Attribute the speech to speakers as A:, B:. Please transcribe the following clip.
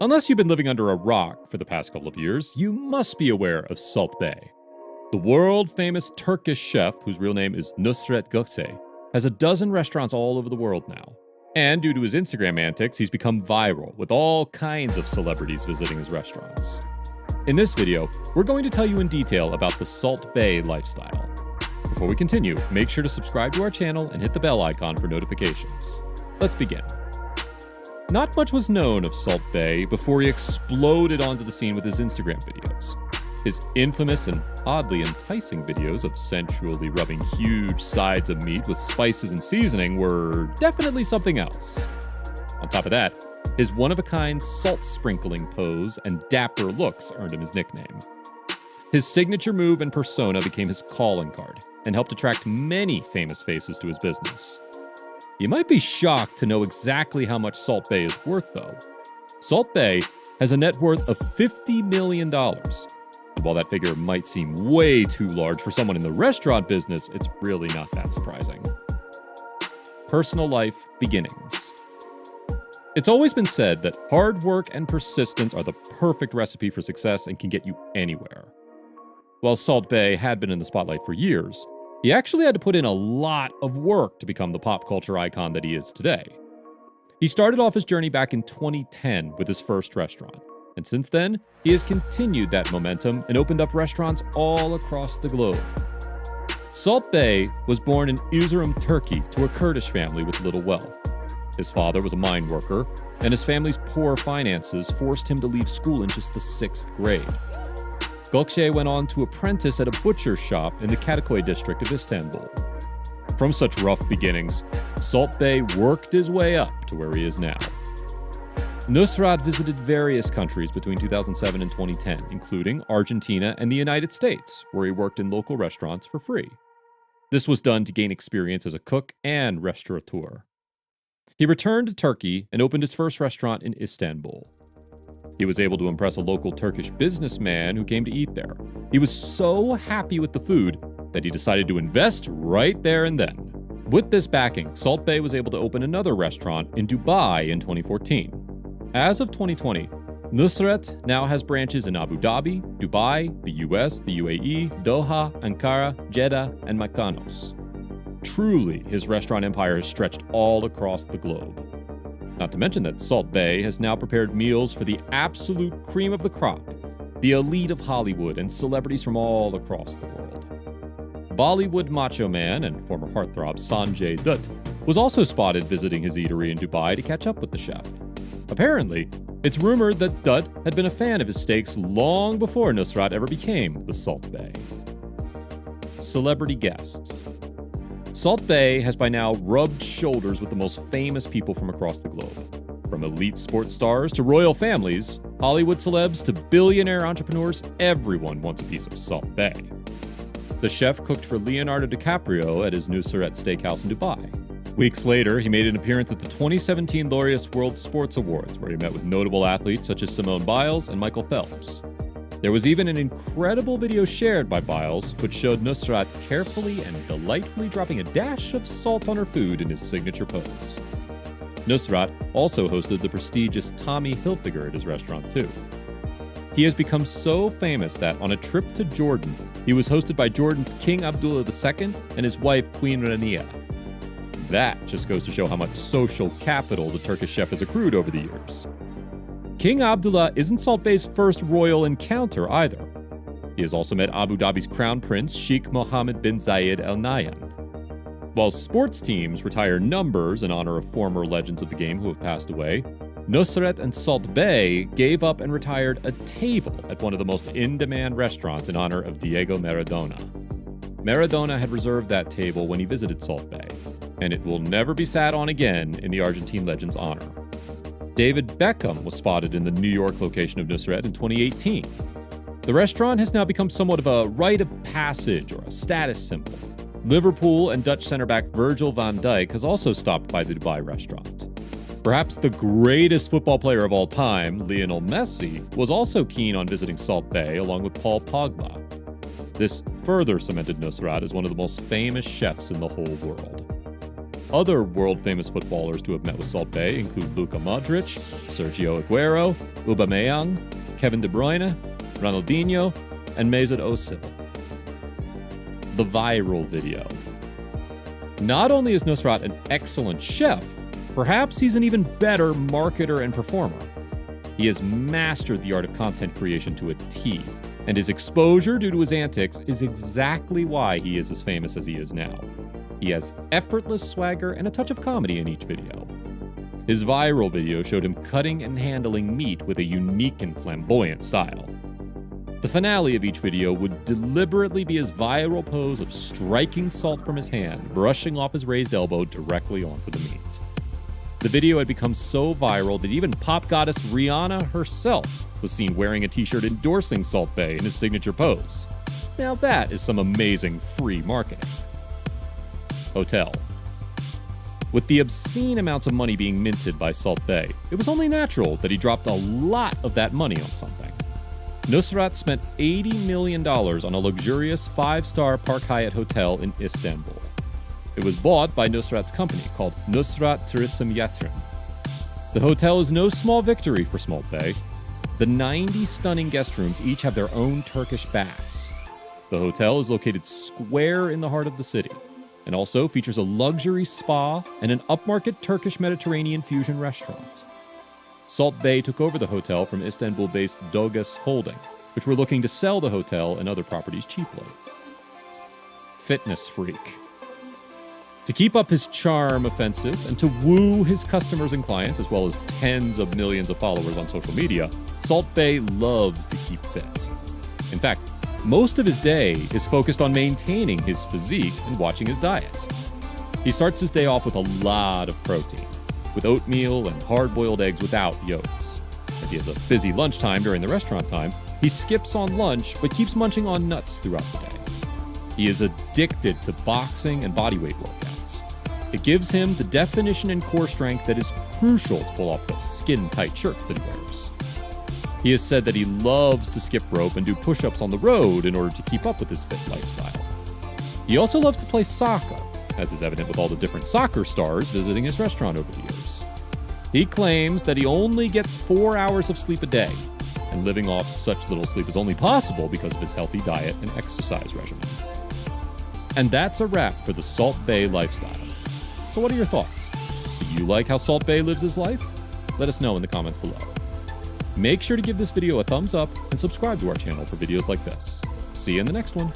A: Unless you've been living under a rock for the past couple of years, you must be aware of Salt Bae. The world-famous Turkish chef, whose real name is Nusret Gökçe, has a dozen restaurants all over the world now. And due to his Instagram antics, he's become viral, with all kinds of celebrities visiting his restaurants. In this video, we're going to tell you in detail about the Salt Bae lifestyle. Before we continue, make sure to subscribe to our channel and hit the bell icon for notifications. Let's begin. Not much was known of Salt Bae before he exploded onto the scene with his Instagram videos. His infamous and oddly enticing videos of sensually rubbing huge sides of meat with spices and seasoning were definitely something else. On top of that, his one-of-a-kind salt-sprinkling pose and dapper looks earned him his nickname. His signature move and persona became his calling card and helped attract many famous faces to his business. You might be shocked to know exactly how much Salt Bae is worth, though. Salt Bae has a net worth of $50 million. And while that figure might seem way too large for someone in the restaurant business, it's really not that surprising. Personal life beginnings. It's always been said that hard work and persistence are the perfect recipe for success and can get you anywhere. While Salt Bae had been in the spotlight for years, he actually had to put in a lot of work to become the pop culture icon that he is today. He started off his journey back in 2010 with his first restaurant, and since then, he has continued that momentum and opened up restaurants all across the globe. Salt Bae was born in Erzurum, Turkey, to a Kurdish family with little wealth. His father was a mine worker, and his family's poor finances forced him to leave school in just the 6th grade. Gökçe went on to apprentice at a butcher shop in the Kadıköy district of Istanbul. From such rough beginnings, Salt Bae worked his way up to where he is now. Nusret visited various countries between 2007 and 2010, including Argentina and the United States, where he worked in local restaurants for free. This was done to gain experience as a cook and restaurateur. He returned to Turkey and opened his first restaurant in Istanbul. He was able to impress a local Turkish businessman who came to eat there. He was so happy with the food that he decided to invest right there and then. With this backing, Salt Bae was able to open another restaurant in Dubai in 2014. As of 2020, Nusret now has branches in Abu Dhabi, Dubai, the US, the UAE, Doha, Ankara, Jeddah, and Mykonos. Truly, his restaurant empire has stretched all across the globe. Not to mention that Salt Bae has now prepared meals for the absolute cream of the crop, the elite of Hollywood and celebrities from all across the world. Bollywood macho man and former heartthrob Sanjay Dutt was also spotted visiting his eatery in Dubai to catch up with the chef. Apparently, it's rumored that Dutt had been a fan of his steaks long before Nusret ever became the Salt Bae. Celebrity guests. Salt Bae has by now rubbed shoulders with the most famous people from across the globe. From elite sports stars to royal families, Hollywood celebs to billionaire entrepreneurs, everyone wants a piece of Salt Bae. The chef cooked for Leonardo DiCaprio at his Nusret Steakhouse in Dubai. Weeks later, he made an appearance at the 2017 Laureus World Sports Awards, where he met with notable athletes such as Simone Biles and Michael Phelps. There was even an incredible video shared by Biles, which showed Nusret carefully and delightfully dropping a dash of salt on her food in his signature pose. Nusret also hosted the prestigious Tommy Hilfiger at his restaurant too. He has become so famous that on a trip to Jordan, he was hosted by Jordan's King Abdullah II and his wife Queen Rania. That just goes to show how much social capital the Turkish chef has accrued over the years. King Abdullah isn't Salt Bae's first royal encounter either. He has also met Abu Dhabi's crown prince Sheikh Mohammed bin Zayed Al Nahyan. While sports teams retire numbers in honor of former legends of the game who have passed away, Nusret and Salt Bae gave up and retired a table at one of the most in-demand restaurants in honor of Diego Maradona. Maradona had reserved that table when he visited Salt Bae, and it will never be sat on again in the Argentine legend's honor. David Beckham was spotted in the New York location of Nusret in 2018. The restaurant has now become somewhat of a rite of passage or a status symbol. Liverpool and Dutch center-back Virgil van Dijk has also stopped by the Dubai restaurant. Perhaps the greatest football player of all time, Lionel Messi, was also keen on visiting Salt Bae along with Paul Pogba. This further cemented Nusret as one of the most famous chefs in the whole world. Other world-famous footballers to have met with Salt Bae include Luka Modric, Sergio Aguero, Aubameyang, Kevin De Bruyne, Ronaldinho, and Mesut Ozil. The viral video. Not only is Nusrat an excellent chef, perhaps he's an even better marketer and performer. He has mastered the art of content creation to a T, and his exposure due to his antics is exactly why he is as famous as he is now. He has effortless swagger and a touch of comedy in each video. His viral video showed him cutting and handling meat with a unique and flamboyant style. The finale of each video would deliberately be his viral pose of striking salt from his hand, brushing off his raised elbow directly onto the meat. The video had become so viral that even pop goddess Rihanna herself was seen wearing a t-shirt endorsing Salt Bae in his signature pose. Now that is some amazing free marketing. Hotel. With the obscene amounts of money being minted by Salt Bae, it was only natural that he dropped a lot of that money on something. Nusrat spent $80 million on a luxurious 5-star Park Hyatt hotel in Istanbul. It was bought by Nusrat's company called Nusrat Tourism Yatırım. The hotel is no small victory for Salt Bae. The 90 stunning guest rooms each have their own Turkish baths. The hotel is located square in the heart of the city, and also features a luxury spa and an upmarket Turkish Mediterranean fusion restaurant. Salt Bae took over the hotel from Istanbul-based Dogus Holding, which were looking to sell the hotel and other properties cheaply. Fitness freak. To keep up his charm offensive and to woo his customers and clients, as well as tens of millions of followers on social media, Salt Bae loves to keep fit. In fact, most of his day is focused on maintaining his physique and watching his diet. He starts his day off with a lot of protein, with oatmeal and hard-boiled eggs without yolks. If he has a busy lunchtime during the restaurant time, he skips on lunch but keeps munching on nuts throughout the day. He is addicted to boxing and bodyweight workouts. It gives him the definition and core strength that is crucial to pull off the skin-tight shirts that he wears. He has said that he loves to skip rope and do push-ups on the road in order to keep up with his fit lifestyle. He also loves to play soccer, as is evident with all the different soccer stars visiting his restaurant over the years. He claims that he only gets 4 hours of sleep a day, and living off such little sleep is only possible because of his healthy diet and exercise regimen. And that's a wrap for the Salt Bae lifestyle. So what are your thoughts? Do you like how Salt Bae lives his life? Let us know in the comments below. Make sure to give this video a thumbs up and subscribe to our channel for videos like this. See you in the next one.